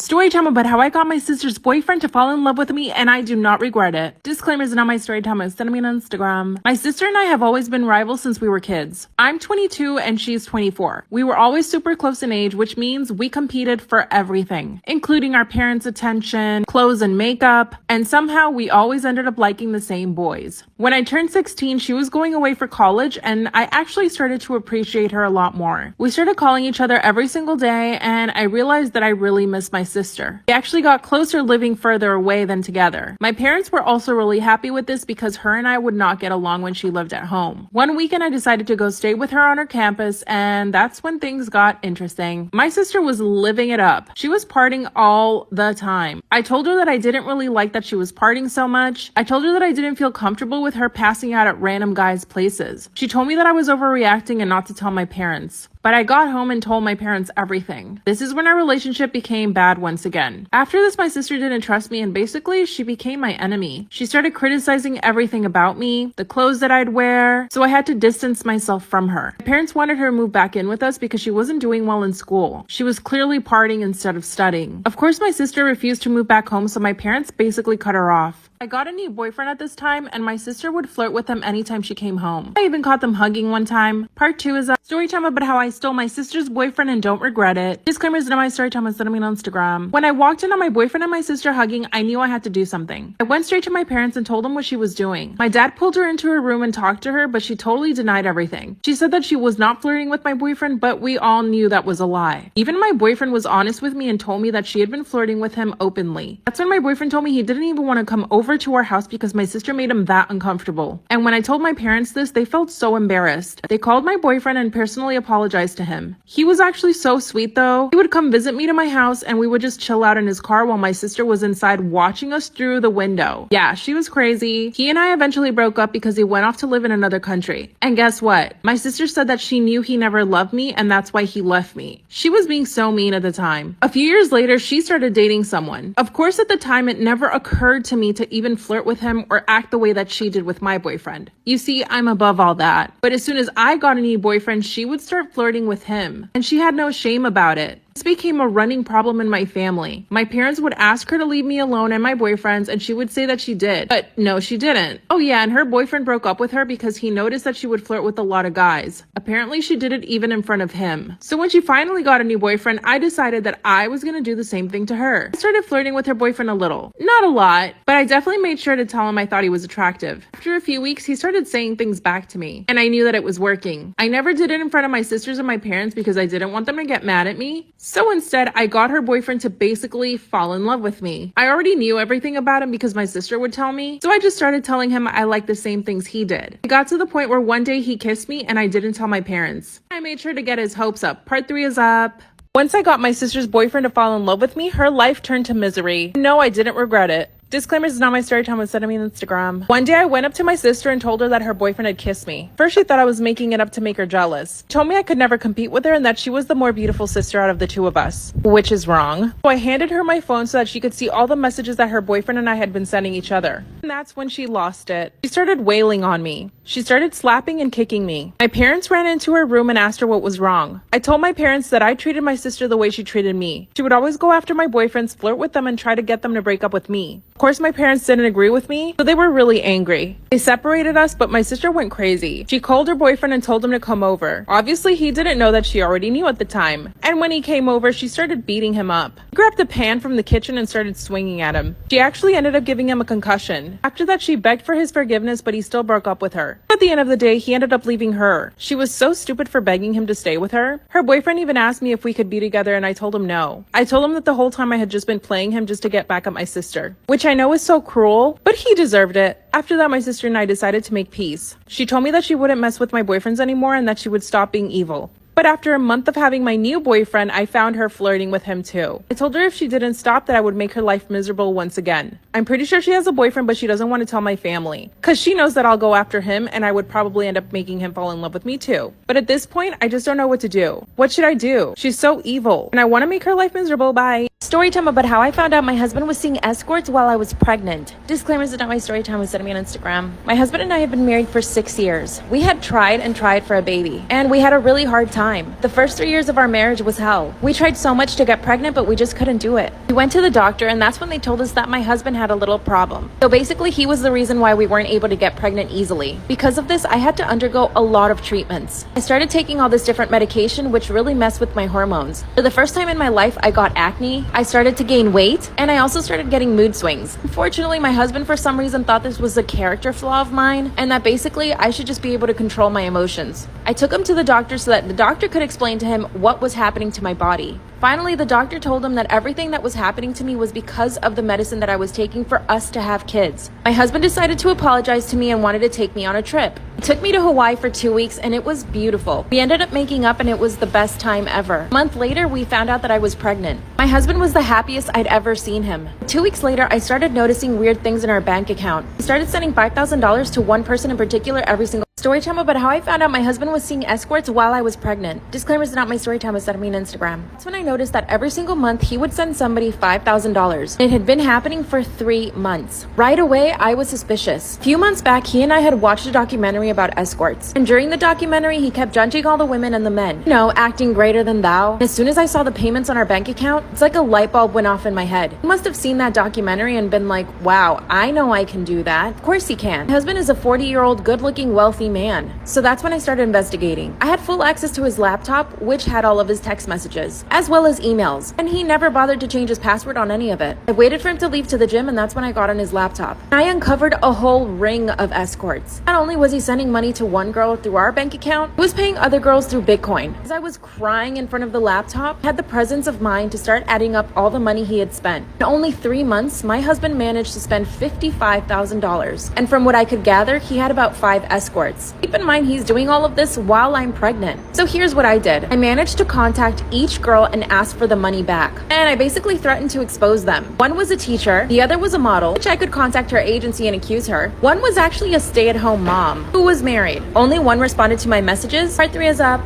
Story time about how I got my sister's boyfriend to fall in love with me, and I do not regret it. Disclaimer is not my story time. It's sending me on Instagram. My sister and I have always been rivals since we were kids. I'm 22 and she's 24. We were always super close in age, which means we competed for everything, including our parents' attention, clothes and makeup, and somehow we always ended up liking the same boys. When I turned 16, she was going away for college, and I actually started to appreciate her a lot more. We started calling each other every single day, and I realized that I really miss my sister. We actually got closer living further away than together. My parents were also really happy with this because her and I would not get along when she lived at home. One weekend I decided to go stay with her on her campus, and that's when things got interesting. My sister was living it up. She was partying all the time. I told her that I didn't really like that she was partying so much. I told her that I didn't feel comfortable with her passing out at random guys' places. She told me that I was overreacting and not to tell my parents. But I got home and told my parents everything. This is when our relationship became bad once again. After this, my sister didn't trust me, and basically she became my enemy. She started criticizing everything about me, the clothes that I'd wear, so I had to distance myself from her. My parents wanted her to move back in with us because she wasn't doing well in school. She was clearly partying instead of studying. Of course, my sister refused to move back home, so my parents basically cut her off. I got a new boyfriend at this time, and my sister would flirt with him anytime she came home. I even caught them hugging one time. Part 2 is a story time about how I stole my sister's boyfriend and don't regret it. Disclaimer is not my story time. Send me on Instagram. When I walked in on my boyfriend and my sister hugging, I knew I had to do something. I went straight to my parents and told them what she was doing. My dad pulled her into her room and talked to her, but she totally denied everything. She said that she was not flirting with my boyfriend, but we all knew that was a lie. Even my boyfriend was honest with me and told me that she had been flirting with him openly. That's when my boyfriend told me he didn't even want to come over to our house because my sister made him that uncomfortable. And when I told my parents this, they felt so embarrassed. They called my boyfriend and personally apologized to him. He was actually so sweet though. He would come visit me to my house and we would just chill out in his car while my sister was inside watching us through the window. Yeah, she was crazy. He and I eventually broke up because he went off to live in another country. And guess what? My sister said that she knew he never loved me and that's why he left me. She was being so mean at the time. A few years later, she started dating someone. Of course, at the time, it never occurred to me to even flirt with him or act the way that she did with my boyfriend. You see, I'm above all that. But as soon as I got a new boyfriend, she would start flirting with him. And she had no shame about it. This became a running problem in my family. My parents would ask her to leave me alone and my boyfriends, and she would say that she did. But no, she didn't. Oh yeah, and her boyfriend broke up with her because he noticed that she would flirt with a lot of guys. Apparently, she did it even in front of him. So when she finally got a new boyfriend, I decided that I was gonna do the same thing to her. I started flirting with her boyfriend a little. Not a lot, but I definitely made sure to tell him I thought he was attractive. After a few weeks, he started saying things back to me, and I knew that it was working. I never did it in front of my sisters and my parents because I didn't want them to get mad at me. So instead, I got her boyfriend to basically fall in love with me. I already knew everything about him because my sister would tell me, so I just started telling him I liked the same things he did. It got to the point where one day he kissed me and I didn't tell my parents. I made sure to get his hopes up. Part 3 is up. Once I got my sister's boyfriend to fall in love with me, her life turned to misery. No, I didn't regret it. Disclaimer is not my story time. Was sending me on Instagram. One day I went up to my sister and told her that her boyfriend had kissed me. First she thought I was making it up to make her jealous. She told me I could never compete with her and that she was the more beautiful sister out of the two of us, which is wrong. So I handed her my phone so that she could see all the messages that her boyfriend and I had been sending each other. And that's when she lost it. She started wailing on me. She started slapping and kicking me. My parents ran into her room and asked her what was wrong. I told my parents that I treated my sister the way she treated me. She would always go after my boyfriends, flirt with them, and try to get them to break up with me. Of course, my parents didn't agree with me, so they were really angry. They separated us, but my sister went crazy. She called her boyfriend and told him to come over. Obviously, he didn't know that she already knew at the time. And when he came over, she started beating him up. He grabbed a pan from the kitchen and started swinging at him. She actually ended up giving him a concussion. After that, she begged for his forgiveness, but he still broke up with her. At the end of the day, he ended up leaving her. She was so stupid for begging him to stay with her. Her boyfriend even asked me if we could be together, and I told him no. I told him that the whole time I had just been playing him just to get back at my sister, which I know is so cruel, but he deserved it. After that, my sister and I decided to make peace. She told me that she wouldn't mess with my boyfriends anymore and that she would stop being evil. But after a month of having my new boyfriend, I found her flirting with him too. I told her if she didn't stop that I would make her life miserable once again. I'm pretty sure she has a boyfriend, but she doesn't want to tell my family, because she knows that I'll go after him and I would probably end up making him fall in love with me too. But at this point, I just don't know what to do. What should I do? She's so evil and I want to make her life miserable. Bye. Story time about how I found out my husband was seeing escorts while I was pregnant. Disclaimers is not my story time. Was sending me on Instagram. My husband and I have been married for 6 years. We had tried and tried for a baby, and we had a really hard time. time. The first 3 years of our marriage was hell. We tried so much to get pregnant, but we just couldn't do it. We went to the doctor, and that's when they told us that my husband had a little problem. So basically, he was the reason why we weren't able to get pregnant easily. Because of this, I had to undergo a lot of treatments. I started taking all this different medication, which really messed with my hormones. For the first time in my life, I got acne, I started to gain weight, and I also started getting mood swings. Unfortunately, my husband for some reason thought this was a character flaw of mine, and that basically I should just be able to control my emotions. I took him to the doctor so that the doctor could explain to him what was happening to my body. Finally, the doctor told him that everything that was happening to me was because of the medicine that I was taking for us to have kids. My husband decided to apologize to me and wanted to take me on a trip. He took me to Hawaii for 2 weeks and it was beautiful. We ended up making up and it was the best time ever. A month later, we found out that I was pregnant. My husband was the happiest I'd ever seen him. 2 weeks later, I started noticing weird things in our bank account. We started sending $5,000 to one person in particular every single story time about how I found out my husband was seeing escorts while I was pregnant. Disclaimers are not my story time, was sending me on Instagram. That's when I noticed that every single month he would send somebody $5,000. It had been happening for 3 months. Right away, I was suspicious. A few months back, he and I had watched a documentary about escorts. And during the documentary, he kept judging all the women and the men. You know, acting greater than thou. And as soon as I saw the payments on our bank account, it's like a light bulb went off in my head. He must have seen that documentary and been like, wow, I know I can do that. Of course he can. My husband is a 40-year-old, good-looking, wealthy man. So that's when I started investigating. I had full access to his laptop, which had all of his text messages, as well as emails, and he never bothered to change his password on any of it. I waited for him to leave to the gym, and that's when I got on his laptop. I uncovered a whole ring of escorts. Not only was he sending money to one girl through our bank account, he was paying other girls through Bitcoin. As I was crying in front of the laptop, I had the presence of mind to start adding up all the money he had spent. In only 3 months, my husband managed to spend $55,000, and from what I could gather, he had about 5 escorts. Keep in mind, he's doing all of this while I'm pregnant. So here's what I did. I managed to contact each girl and ask for the money back. And I basically threatened to expose them. One was a teacher, the other was a model, which I could contact her agency and accuse her. One was actually a stay-at-home mom who was married. Only one responded to my messages. Part 3 is up.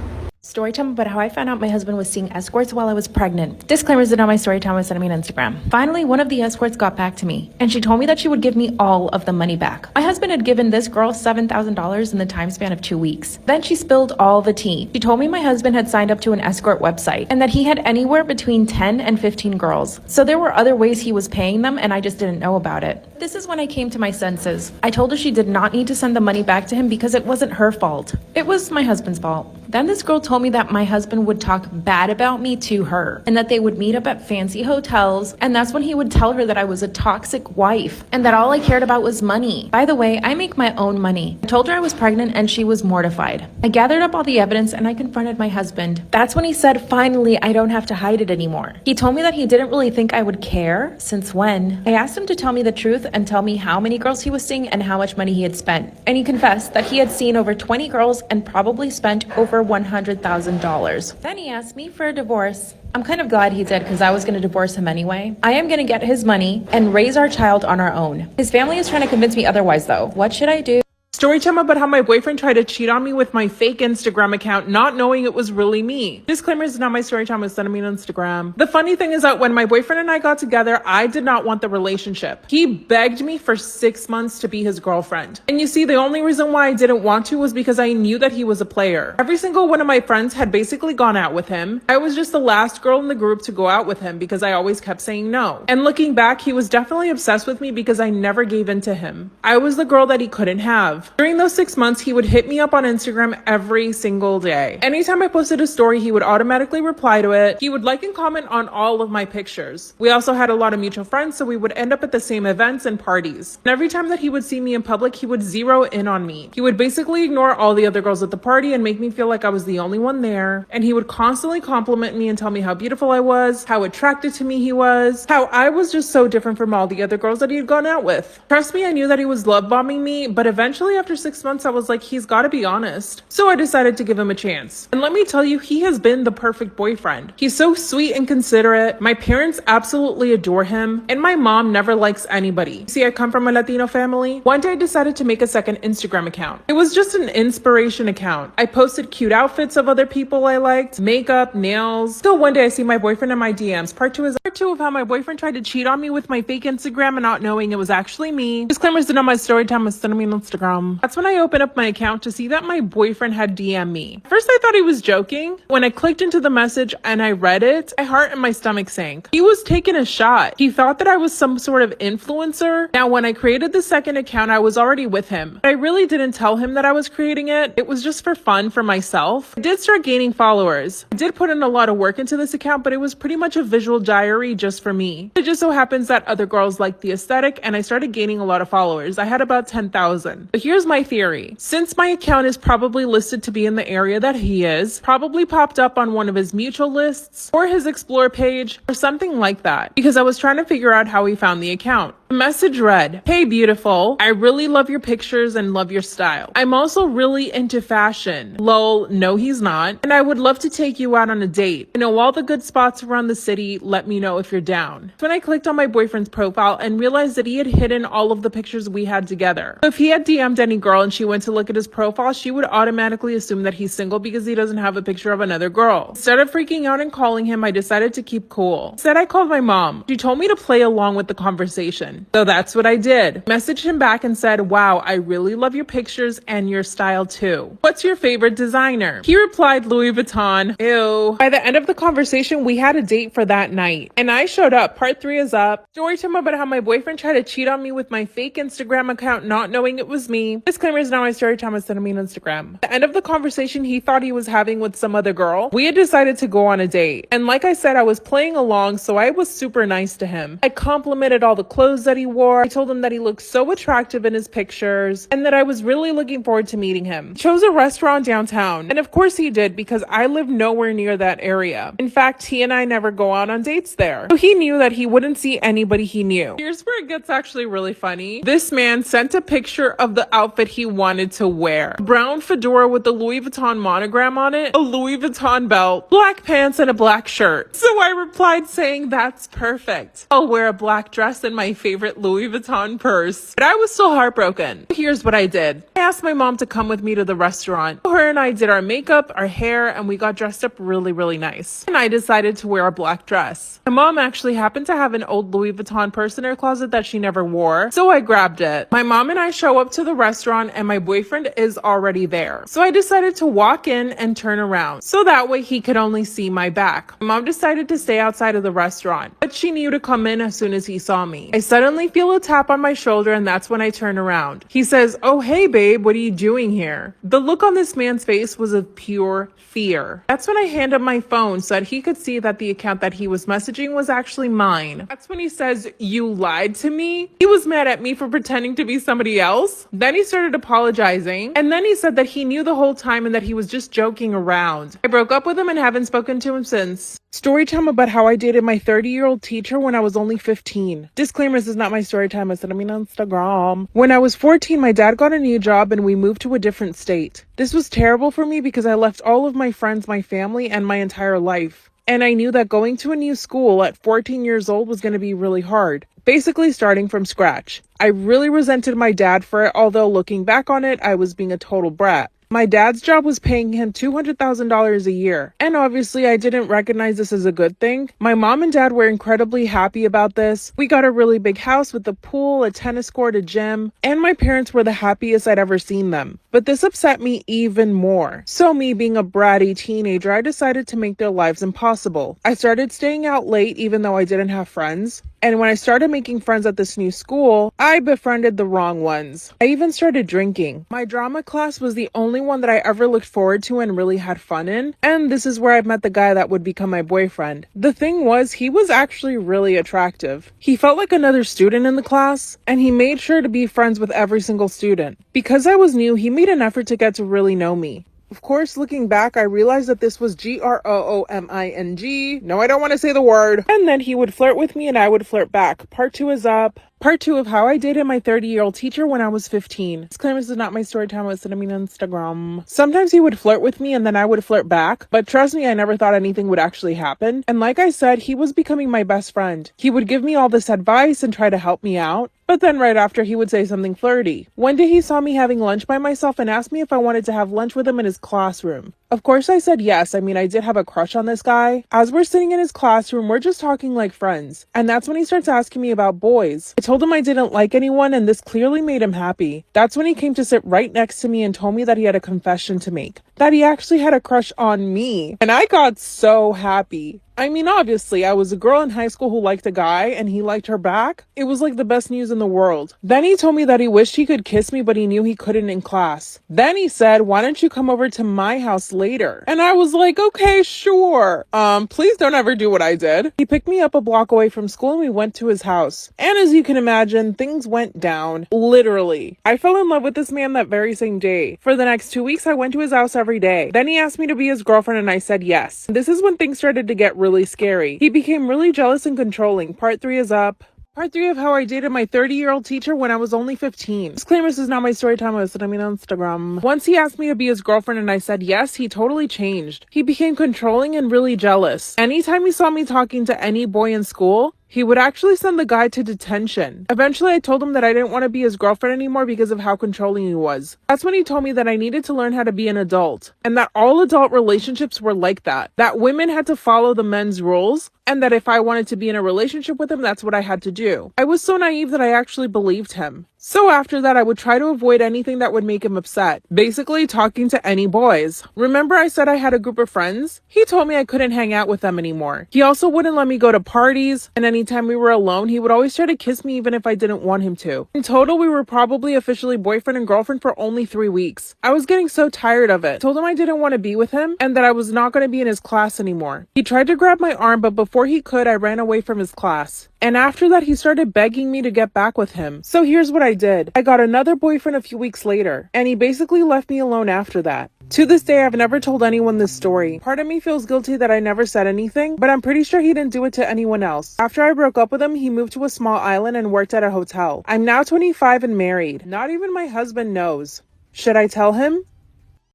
Story time about how I found out my husband was seeing escorts while I was pregnant. Disclaimers are not my story time, was sending me on Instagram. Finally, one of the escorts got back to me, and she told me that she would give me all of the money back. My husband had given this girl $7,000 in the time span of 2 weeks. Then she spilled all the tea. She told me my husband had signed up to an escort website, and that he had anywhere between 10 and 15 girls. So there were other ways he was paying them, and I just didn't know about it. This is when I came to my senses. I told her she did not need to send the money back to him because it wasn't her fault. It was my husband's fault. Then this girl told me that my husband would talk bad about me to her, and that they would meet up at fancy hotels, and that's when he would tell her that I was a toxic wife, and that all I cared about was money. By the way, I make my own money. I told her I was pregnant, and she was mortified. I gathered up all the evidence, and I confronted my husband. That's when he said, finally, I don't have to hide it anymore. He told me that he didn't really think I would care. Since when? I asked him to tell me the truth and tell me how many girls he was seeing and how much money he had spent. And he confessed that he had seen over 20 girls and probably spent over $100,000. Then he asked me for a divorce. I'm kind of glad he did because I was going to divorce him anyway. I am going to get his money and raise our child on our own. His family is trying to convince me otherwise though. What should I do? Story time about how my boyfriend tried to cheat on me with my fake Instagram account, not knowing it was really me. Disclaimer is not my story time, was sending me on Instagram. The funny thing is that when my boyfriend and I got together, I did not want the relationship. He begged me for 6 months to be his girlfriend. And you see, the only reason why I didn't want to was because I knew that he was a player. Every single one of my friends had basically gone out with him. I was just the last girl in the group to go out with him because I always kept saying no. And looking back, he was definitely obsessed with me because I never gave in to him. I was the girl that he couldn't have. During those 6 months, he would hit me up on Instagram every single day. Anytime I posted a story, he would automatically reply to it. He would like and comment on all of my pictures. We also had a lot of mutual friends, so we would end up at the same events and parties. And every time that he would see me in public, he would zero in on me. He would basically ignore all the other girls at the party and make me feel like I was the only one there. And he would constantly compliment me and tell me how beautiful I was, how attracted to me he was, how I was just so different from all the other girls that he had gone out with. Trust me, I knew that he was love bombing me, but eventually after 6 months, I was like, he's got to be honest. So I decided to give him a chance. And let me tell you, he has been the perfect boyfriend. He's so sweet and considerate. My parents absolutely adore him. And my mom never likes anybody. See, I come from a Latino family. One day I decided to make a second Instagram account. It was just an inspiration account. I posted cute outfits of other people I liked, makeup, nails. Still one day I see my boyfriend in my DMs. Part 2 is part 2 of how my boyfriend tried to cheat on me with my fake Instagram and not knowing it was actually me. Disclaimers are not my story time, was sending me on Instagram. Instagram. That's when I opened up my account to see that my boyfriend had DM'd me. First I thought he was joking. When I clicked into the message and I read it, my heart and my stomach sank. He was taking a shot. He thought that I was some sort of influencer. Now when I created the second account, I was already with him. But I really didn't tell him that I was creating it. It was just for fun for myself. I did start gaining followers. I did put in a lot of work into this account, but it was pretty much a visual diary just for me. It just so happens that other girls liked the aesthetic and I started gaining a lot of followers. I had about 10,000. But here's my theory. Since my account is probably listed to be in the area that he is, probably popped up on one of his mutual lists or his explore page or something like that, because I was trying to figure out how he found the account. The message read, "Hey beautiful, I really love your pictures and love your style. I'm also really into fashion. Lol, no he's not. And I would love to take you out on a date. I know all the good spots around the city. Let me know if you're down." So when I clicked on my boyfriend's profile and realized that he had hidden all of the pictures we had together. So if he had DM'd any girl and she went to look at his profile, she would automatically assume that he's single because he doesn't have a picture of another girl. Instead of freaking out and calling him, I decided to keep cool. Instead, I called my mom. She told me to play along with the conversation. So that's what I did. Messaged him back and said, "Wow, I really love your pictures and your style too. What's your favorite designer?" He replied, "Louis Vuitton." Ew. By the end of the conversation, we had a date for that night. And I showed up. Part 3 is up. Story time about how my boyfriend tried to cheat on me with my fake Instagram account, not knowing it was me. Disclaimer is not my story time, it's sending me on Instagram. At the end of the conversation he thought he was having with some other girl, we had decided to go on a date. And like I said, I was playing along, so I was super nice to him. I complimented all the clothes that he wore. I told him that he looked so attractive in his pictures and that I was really looking forward to meeting him. He chose a restaurant downtown. And of course he did, because I live nowhere near that area. In fact, he and I never go out on dates there. So he knew that he wouldn't see anybody he knew. Here's where it gets actually really funny. This man sent a picture of the outfit he wanted to wear. A brown fedora with the Louis Vuitton monogram on it, a Louis Vuitton belt, black pants, and a black shirt. So I replied saying, "That's perfect. I'll wear a black dress and my favorite Louis Vuitton purse." But I was still heartbroken. Here's what I did. I asked my mom to come with me to the restaurant. Her and I did our makeup, our hair, and we got dressed up really nice. And I decided to wear a black dress. My mom actually happened to have an old Louis Vuitton purse in her closet that she never wore, so I grabbed it. My mom and I show up to the restaurant and my boyfriend is already there. So I decided to walk in and turn around, so that way he could only see my back. My mom decided to stay outside of the restaurant, but she knew to come in as soon as he saw me. I suddenly feel a tap on my shoulder and that's when I turn around. He says, "Oh hey babe, what are you doing here?" The look on this man's face was of pure fear. That's when I hand him my phone so that he could see that the account that he was messaging was actually mine. That's when he says, "You lied to me?" He was mad at me for pretending to be somebody else. Then he started apologizing, and then he said that he knew the whole time and that he was just joking around. I broke up with him and haven't spoken to him since. Story time about how I dated my 30-year-old teacher when I was only 15. Disclaimer, this is not my story time, I said I mean on Instagram. When I was 14, my dad got a new job and we moved to a different state. This was terrible for me because I left all of my friends, my family, and my entire life. And I knew that going to a new school at 14 years old was going to be really hard. Basically starting from scratch. I really resented my dad for it, although looking back on it, I was being a total brat. My dad's job was paying him $200,000 a year, and obviously I didn't recognize this as a good thing. My mom and dad were incredibly happy about this. We got a really big house with a pool, a tennis court, a gym, and my parents were the happiest I'd ever seen them. But this upset me even more. So me being a bratty teenager, I decided to make their lives impossible. I started staying out late even though I didn't have friends. And when I started making friends at this new school, I befriended the wrong ones. I even started drinking. My drama class was the only one that I ever looked forward to and really had fun in. And this is where I met the guy that would become my boyfriend. The thing was, he was actually really attractive. He felt like another student in the class, and he made sure to be friends with every single student. Because I was new, he made an effort to get to really know me. Of course, looking back, I realized that this was GROOMING. No, I don't want to say the word. And then he would flirt with me and I would flirt back. Part 2 is up. Part 2 of how I dated my 30-year-old teacher when I was 15. Disclaimer, this is not my story time, I was sending me on Instagram. Sometimes he would flirt with me and then I would flirt back. But trust me, I never thought anything would actually happen. And like I said, he was becoming my best friend. He would give me all this advice and try to help me out. But then right after, he would say something flirty. One day he saw me having lunch by myself and asked me if I wanted to have lunch with him in his classroom. Of course I said yes. I mean, I did have a crush on this guy. As we're sitting in his classroom, we're just talking like friends. And that's when he starts asking me about boys. I told him I didn't like anyone, and this clearly made him happy. That's when he came to sit right next to me and told me that he had a confession to make. That he actually had a crush on me. And I got so happy. I mean, obviously, I was a girl in high school who liked a guy and he liked her back. It was like the best news in the world. Then he told me that he wished he could kiss me, but he knew he couldn't in class. Then he said, why don't you come over to my house later? And I was like, okay, sure. Please don't ever do what I did. He picked me up a block away from school and we went to his house. And as you can imagine, things went down. Literally. I fell in love with this man that very same day. For the next 2 weeks, I went to his house every day. Then he asked me to be his girlfriend and I said yes. This is when things started to get really scary. He became really jealous and controlling. Part 3 is up. Part 3 of how I dated my 30-year-old teacher when I was only 15. Disclaimer, this is not my story time. I was on Instagram. Once he asked me to be his girlfriend and I said yes, he totally changed. He became controlling and really jealous. Anytime he saw me talking to any boy in school, he would actually send the guy to detention. Eventually, I told him that I didn't want to be his girlfriend anymore because of how controlling he was. That's when he told me that I needed to learn how to be an adult, and that all adult relationships were like that. That women had to follow the men's rules, and that if I wanted to be in a relationship with him, that's what I had to do. I was so naive that I actually believed him. So after that, I would try to avoid anything that would make him upset. Basically, talking to any boys. Remember I said I had a group of friends? He told me I couldn't hang out with them anymore. He also wouldn't let me go to parties, and anytime we were alone, he would always try to kiss me even if I didn't want him to. In total, we were probably officially boyfriend and girlfriend for only 3 weeks. I was getting so tired of it. I told him I didn't want to be with him, and that I was not going to be in his class anymore. He tried to grab my arm, but before he could, I ran away from his class. And after that, he started begging me to get back with him. So here's what I did. I got another boyfriend a few weeks later, and he basically left me alone after that. To this day, I've never told anyone this story. Part of me feels guilty that I never said anything, but I'm pretty sure he didn't do it to anyone else. After I broke up with him, he moved to a small island and worked at a hotel. I'm now 25 and married. Not even my husband knows. Should I tell him?